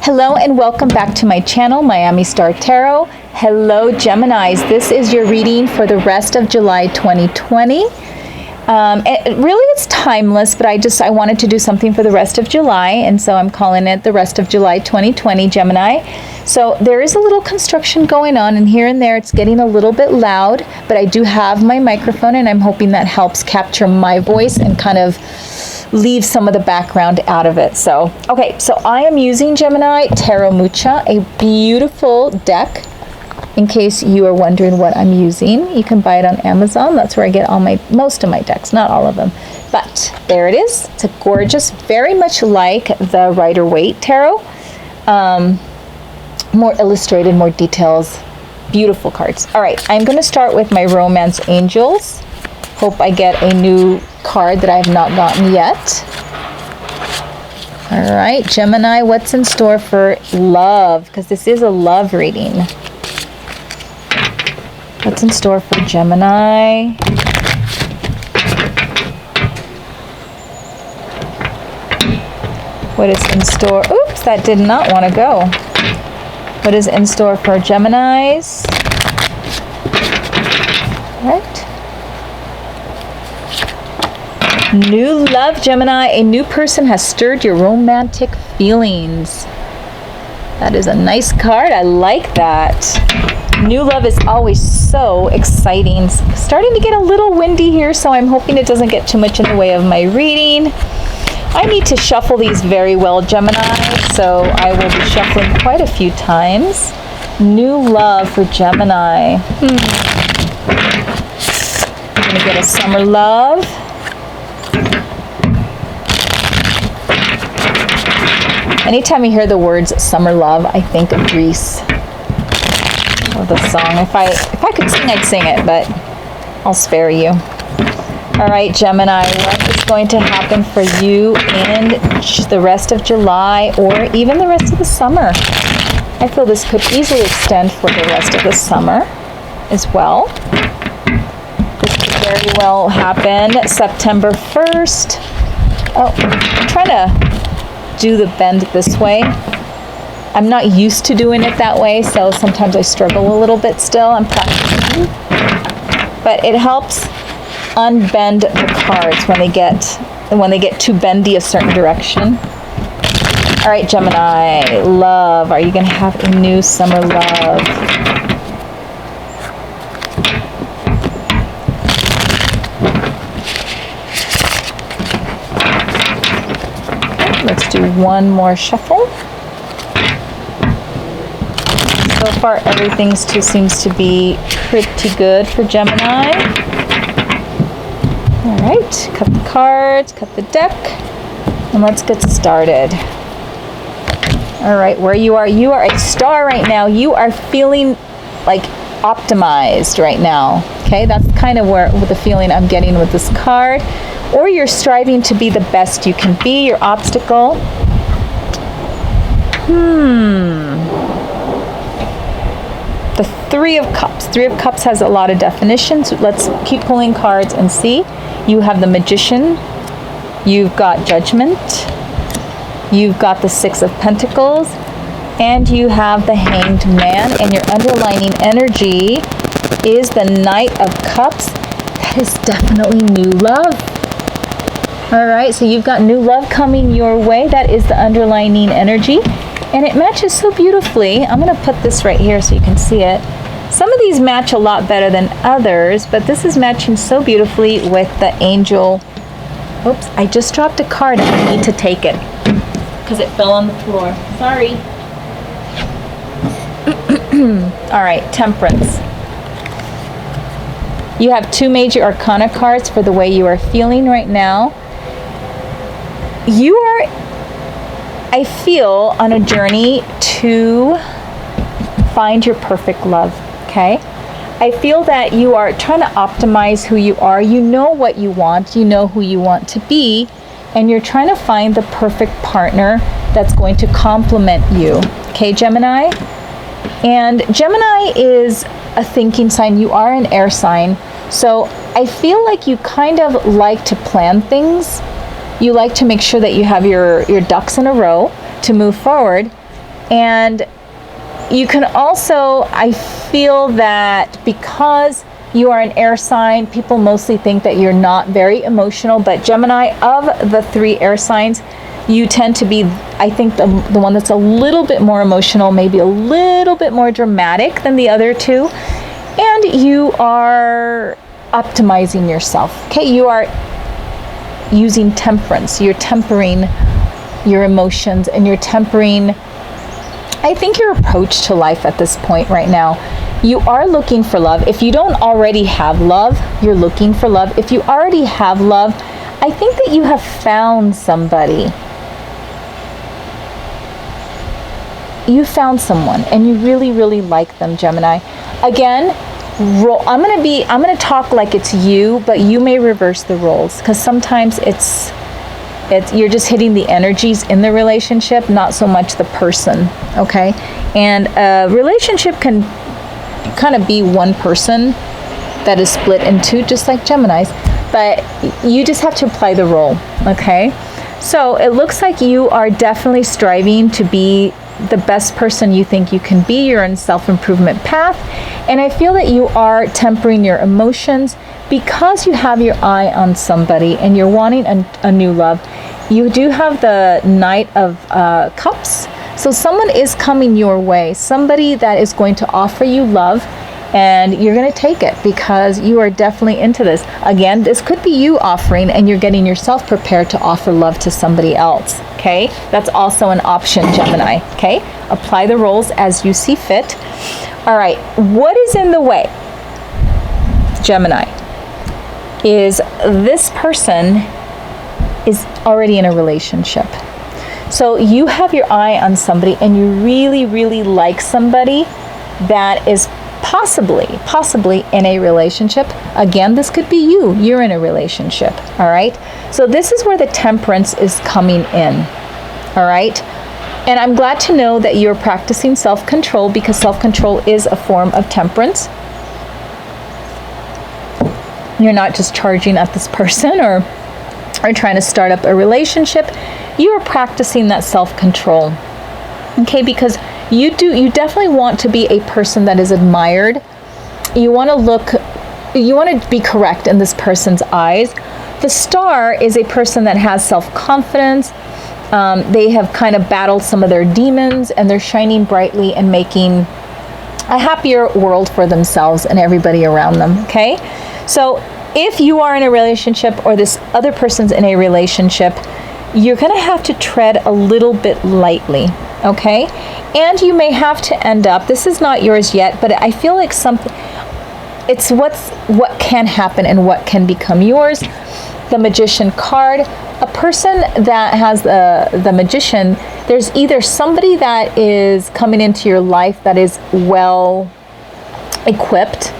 Hello and welcome back to my channel, Miami Star Tarot. Hello Geminis, this is your reading for the rest of July 2020. It's timeless, but I wanted to do something for the rest of July, and so I'm calling it the rest of July 2020, Gemini. So there is a little construction going on, and here and there it's getting a little bit loud, but I do have my microphone, and I'm hoping that helps capture my voice and kind of leave some of the background out of it. So, okay, so I am using Gemini Tarot Mucha, a beautiful deck. In case you are wondering what I'm using, you can buy it on Amazon. That's where I get most of my decks, not all of them. But there it is. It's a gorgeous, very much like the Rider-Waite Tarot. More illustrated, more details, beautiful cards. All right, I'm going to start with my Romance Angels. Hope I get a new card that I have not gotten yet. All right, Gemini, what's in store for love? Because this is a love reading. What's in store for Gemini? What is in store? Oops, that did not want to go. What is in store for Geminis? All right. New love, Gemini. A new person has stirred your romantic feelings. That is a nice card. I like that. New love is always so exciting. Starting to get a little windy here, so I'm hoping it doesn't get too much in the way of my reading. I need to shuffle these very well, Gemini, so I will be shuffling quite a few times. New love for Gemini. I'm going to get a summer love. Anytime you hear the words summer love, I think of Grease. Of the song. If I could sing, I'd sing it, but I'll spare you. All right, Gemini, what is going to happen for you in the rest of July or even the rest of the summer? I feel this could easily extend for the rest of the summer as well. This could very well happen September 1st. Oh, I'm trying to do the bend this way. I'm not used to doing it that way, so sometimes I struggle a little bit still. I'm practicing. But it helps unbend the cards when they get too bendy a certain direction. All right, Gemini, love. Are you going to have a new summer love? Okay, let's do one more shuffle. So far, everything seems to be pretty good for Gemini. All right, cut the cards, cut the deck, and let's get started. All right, where you are a star right now. You are feeling like optimized right now. Okay, that's kind of where the feeling I'm getting with this card. Or you're striving to be the best you can be. Your obstacle. The Three of Cups. Three of Cups has a lot of definitions. Let's keep pulling cards and see. You have the Magician. You've got Judgment. You've got the Six of Pentacles. And you have the Hanged Man. And your underlining energy is the Knight of Cups. That is definitely new love. All right, so you've got new love coming your way. That is the underlining energy. And it matches so beautifully. I'm going to put this right here so you can see it. Some of these match a lot better than others, but this is matching so beautifully with the angel. Oops, I just dropped a card and I need to take it because it fell on the floor. Sorry. All right, Temperance. You have two major arcana cards for the way you are feeling right now. You are, I feel, on a journey to find your perfect love, okay? I feel that you are trying to optimize who you are. You know what you want. You know who you want to be. And you're trying to find the perfect partner that's going to complement you, okay, Gemini? And Gemini is a thinking sign. You are an air sign. So I feel like you kind of like to plan things. You like to make sure that you have your ducks in a row to move forward. And you can also, I feel that because you are an air sign, people mostly think that you're not very emotional, but Gemini, of the 3 air signs, you tend to be, I think, the one that's a little bit more emotional, maybe a little bit more dramatic than the other 2. And you are optimizing yourself. Okay, you are using temperance. You're tempering your emotions, and you're tempering, I think, your approach to life at this point right now. You are looking for love. If you don't already have love, you're looking for love. If you already have love, I think that you have found somebody. You found someone and you really, really like them, Gemini. Again, I'm going to talk like it's you, but you may reverse the roles, because sometimes it's you're just hitting the energies in the relationship, not so much the person, okay? And a relationship can kind of be one person that is split in 2, just like Gemini's, but you just have to apply the role, okay? So it looks like you are definitely striving to be the best person you think you can be. You're in self-improvement path, and I feel that you are tempering your emotions because you have your eye on somebody and you're wanting a new love. You do have the Knight of Cups, so someone is coming your way, somebody that is going to offer you love, and you're going to take it because you are definitely into this. Again, this could be you offering, and you're getting yourself prepared to offer love to somebody else, okay? That's also an option, Gemini, okay? Apply the roles as you see fit. All right, what is in the way, Gemini, is this person is already in a relationship. So you have your eye on somebody, and you really, really like somebody that is possibly in a relationship. Again, this could be you. You're in a relationship, all right? So this is where the Temperance is coming in, all right? And I'm glad to know that you're practicing self-control, because self-control is a form of temperance. You're not just charging at this person or trying to start up a relationship. You are practicing that self-control, okay? Because you definitely want to be a person that is admired. You want to be correct in this person's eyes. The Star is a person that has self-confidence. They have kind of battled some of their demons, and they're shining brightly and making a happier world for themselves and everybody around them, okay? So if you are in a relationship, or this other person's in a relationship, you're going to have to tread a little bit lightly, okay? And you may have to end up, this is not yours yet, but I feel like it's what can happen and what can become yours. The Magician card, a person that has the Magician, there's either somebody that is coming into your life that is well equipped,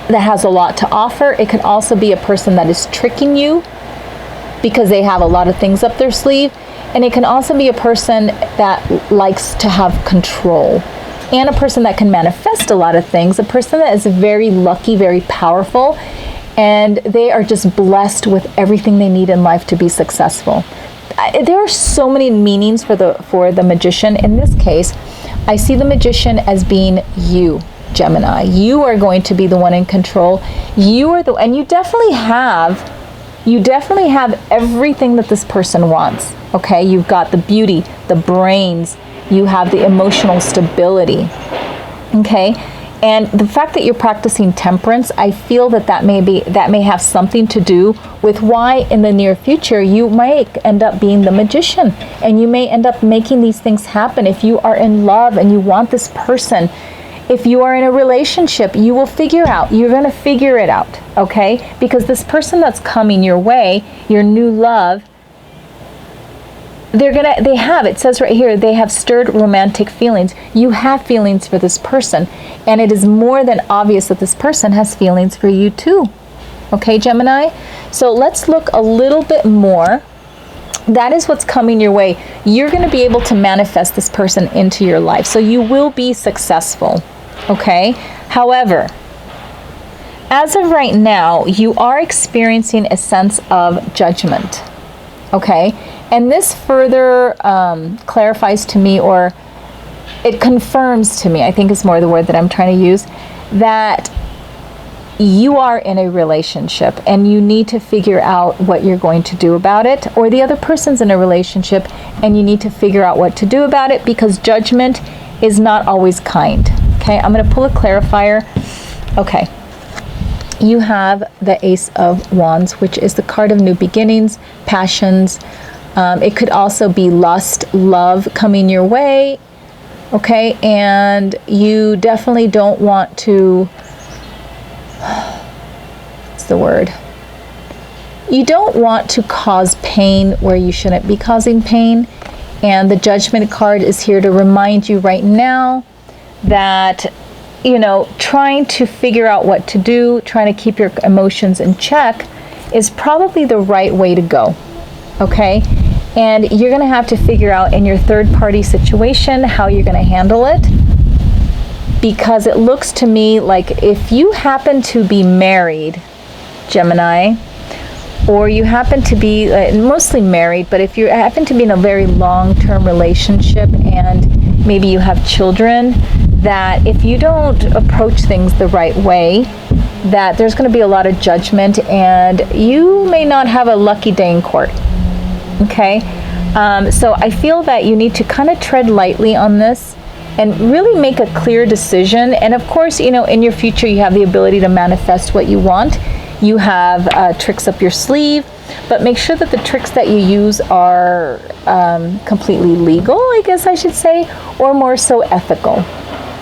that has a lot to offer. It could also be a person that is tricking you because they have a lot of things up their sleeve. And it can also be a person that likes to have control, and a person that can manifest a lot of things, a person that is very lucky, very powerful, and they are just blessed with everything they need in life to be successful. There are so many meanings for the Magician. In this case, I see the Magician as being you, Gemini. You are going to be the one in control. And you definitely have everything that this person wants. Okay, you've got the beauty, the brains, you have the emotional stability. Okay, and the fact that you're practicing temperance, I feel that may have something to do with why in the near future you might end up being the Magician, and you may end up making these things happen. If you are in love and you want this person, if you are in a relationship, you're going to figure it out, okay? Because this person that's coming your way, your new love, it says right here, they have stirred romantic feelings. You have feelings for this person, and it is more than obvious that this person has feelings for you too. Okay, Gemini? So let's look a little bit more. That is what's coming your way. You're going to be able to manifest this person into your life, so you will be successful. Okay? However, as of right now, you are experiencing a sense of judgment. Okay? And this further clarifies to me, or it confirms to me, I think is more the word that I'm trying to use, that you are in a relationship and you need to figure out what you're going to do about it, or the other person's in a relationship and you need to figure out what to do about it, because judgment is not always kind. Okay, I'm going to pull a clarifier. Okay, you have the Ace of Wands, which is the card of new beginnings, passions. It could also be lust, love coming your way. Okay, and you definitely don't want to, what's the word? You don't want to cause pain where you shouldn't be causing pain. And the Judgment card is here to remind you right now that, you know, trying to figure out what to do, trying to keep your emotions in check is probably the right way to go. Okay? And you're going to have to figure out in your third party situation how you're going to handle it. Because it looks to me like if you happen to be married, Gemini, or you happen to be mostly married, but if you happen to be in a very long-term relationship and maybe you have children, that if you don't approach things the right way, that there's going to be a lot of judgment and you may not have a lucky day in court. Okay? So I feel that you need to kind of tread lightly on this and really make a clear decision. And of course, you know, in your future, you have the ability to manifest what you want. You have tricks up your sleeve, but make sure that the tricks that you use are completely legal, I guess I should say, or more so ethical,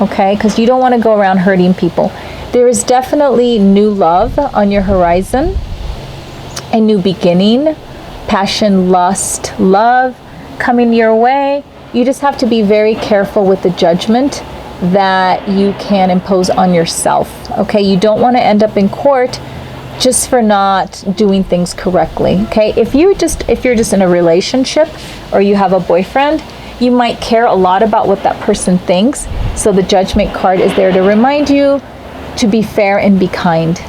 okay? Because you don't want to go around hurting people. There is definitely new love on your horizon, a new beginning, passion, lust, love coming your way. You just have to be very careful with the judgment that you can impose on yourself, okay? You don't want to end up in court just for not doing things correctly, okay? If you're just in a relationship or you have a boyfriend, you might care a lot about what that person thinks. So the Judgment card is there to remind you to be fair and be kind,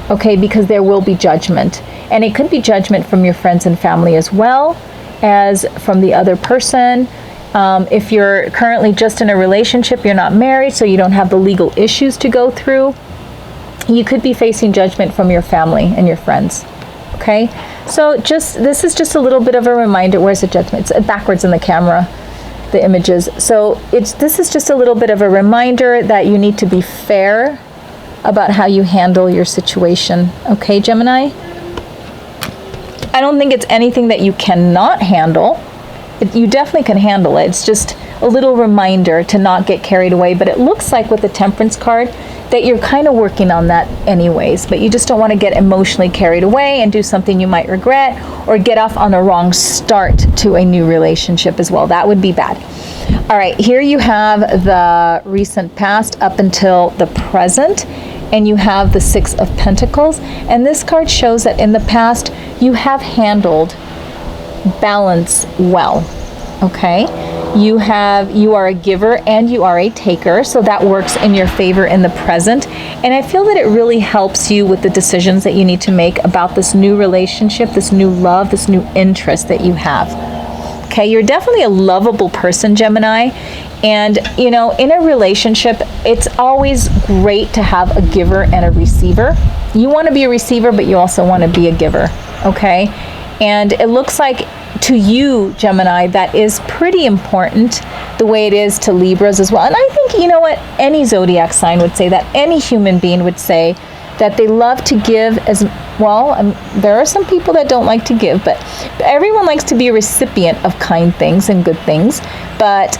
okay? Because there will be judgment. And it could be judgment from your friends and family as well as from the other person. If you're currently just in a relationship, you're not married, so you don't have the legal issues to go through, you could be facing judgment from your family and your friends, okay? So this is just a little bit of a reminder. Where's the judgment? It's backwards in the camera, the images. So this is just a little bit of a reminder that you need to be fair about how you handle your situation, okay, Gemini? I don't think it's anything that you cannot handle. You definitely can handle it. It's just a little reminder to not get carried away. But it looks like with the Temperance card that you're kind of working on that anyways, but you just don't want to get emotionally carried away and do something you might regret or get off on a wrong start to a new relationship as well. That would be bad. All right, here you have the recent past up until the present, and you have the Six of Pentacles. And this card shows that in the past you have handled balance well, okay? You are a giver and you are a taker, so that works in your favor in the present. And I feel that it really helps you with the decisions that you need to make about this new relationship, this new love, this new interest that you have. Okay, you're definitely a lovable person, Gemini. And, you know, in a relationship, it's always great to have a giver and a receiver. You want to be a receiver, but you also want to be a giver, okay? And it looks like to you, Gemini, that is pretty important, the way it is to Libras as well. And I think, you know what, any zodiac sign would say that, any human being would say that they love to give as well. There are some people that don't like to give, but everyone likes to be a recipient of kind things and good things. But,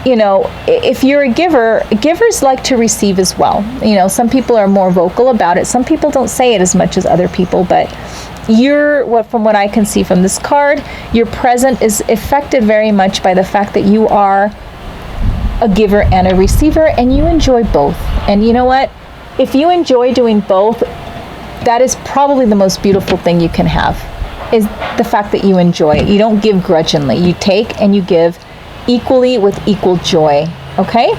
you know, if you're a giver, givers like to receive as well. You know, some people are more vocal about it. Some people don't say it as much as other people, but from what I can see from this card, your present is affected very much by the fact that you are a giver and a receiver, and you enjoy both. And you know what? If you enjoy doing both, that is probably the most beautiful thing you can have, is the fact that you enjoy it. You don't give grudgingly. You take and you give equally with equal joy, okay?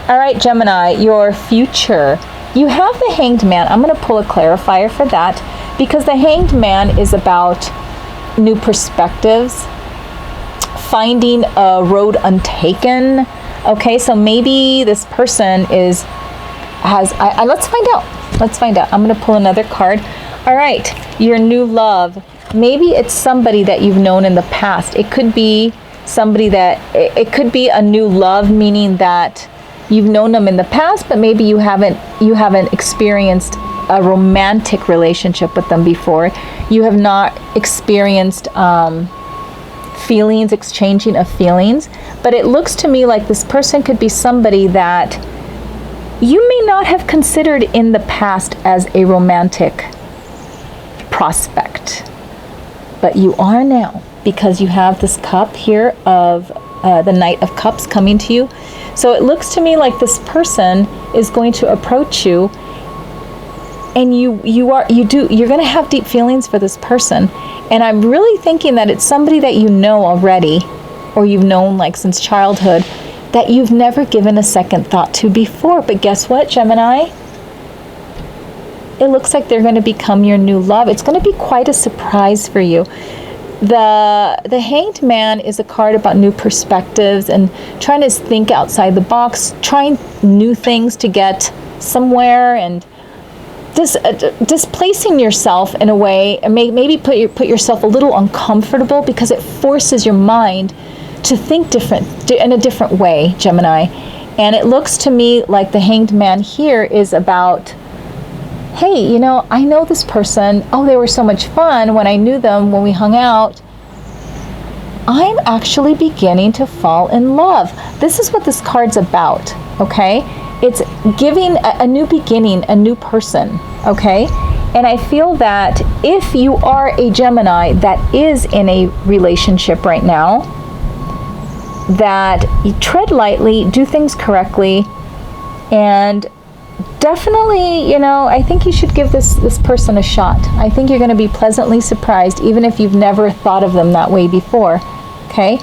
All right, Gemini, your future. You have the Hanged Man. I'm going to pull a clarifier for that, because the Hanged Man is about new perspectives, finding a road untaken, Okay, so maybe this person let's find out. Let's find out. I'm going to pull another card. All right, your new love. Maybe it's somebody that you've known in the past. It could be somebody it could be a new love, meaning that you've known them in the past, but maybe you haven't experienced a romantic relationship with them before. You have not experienced feelings, exchanging of feelings. But it looks to me like this person could be somebody that you may not have considered in the past as a romantic prospect, but you are now, because you have this cup here of the Knight of Cups coming to you. So it looks to me like this person is going to approach you, and you're going to have deep feelings for this person. And I'm really thinking that it's somebody that you know already, or you've known like since childhood, that you've never given a second thought to before. But guess what, Gemini? It looks like they're going to become your new love. It's going to be quite a surprise for you. The Hanged Man is a card about new perspectives and trying to think outside the box, trying new things to get somewhere, and displacing yourself in a way, and maybe put yourself a little uncomfortable, because it forces your mind to think in a different way, Gemini. And it looks to me like the Hanged Man here is about, hey, I know this person. Oh, they were so much fun when I knew them, when we hung out. I'm actually beginning to fall in love. This is what this card's about, okay? It's giving a new beginning, a new person, okay? And I feel that if you are a Gemini that is in a relationship right now, that you tread lightly, do things correctly, and definitely, I think you should give this person a shot. I think you're going to be pleasantly surprised, even if you've never thought of them that way before, okay?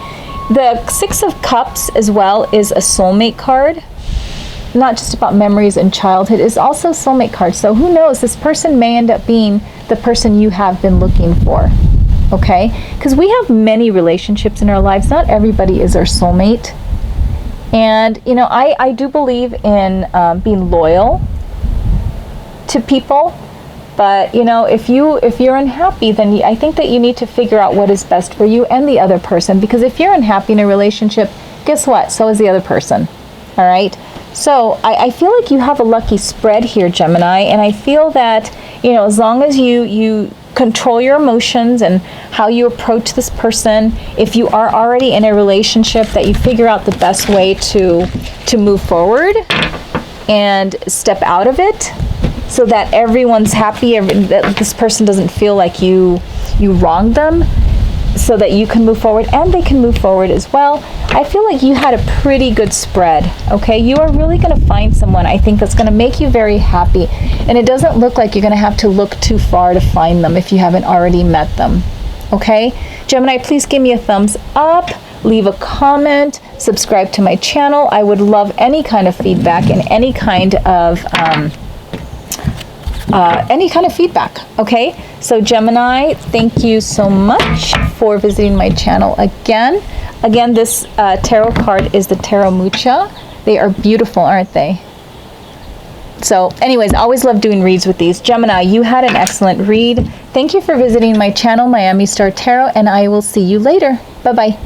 The Six of Cups as well is a soulmate card. Not just about memories and childhood, it's also a soulmate card. So who knows, this person may end up being the person you have been looking for, okay? Because we have many relationships in our lives. Not everybody is our soulmate. And, I do believe in being loyal to people. But, if you're unhappy, then I think that you need to figure out what is best for you and the other person. Because if you're unhappy in a relationship, guess what? So is the other person. All right? So I feel like you have a lucky spread here, Gemini. And I feel that, as long as you control your emotions and how you approach this person, if you are already in a relationship, that you figure out the best way to move forward and step out of it, so that everyone's happy, that this person doesn't feel like you wronged them, so that you can move forward and they can move forward as well. I feel like you had a pretty good spread, okay? You are really going to find someone, I think, that's going to make you very happy. And it doesn't look like you're going to have to look too far to find them if you haven't already met them, okay? Gemini, please give me a thumbs up, leave a comment, subscribe to my channel. I would love any kind of feedback and any kind of feedback, okay? So Gemini, thank you so much for visiting my channel again. Again, this tarot card is the Tarot Mucha. They are beautiful, aren't they? So anyways, I always love doing reads with these. Gemini, you had an excellent read. Thank you for visiting my channel, Miami Star Tarot, and I will see you later. Bye-bye.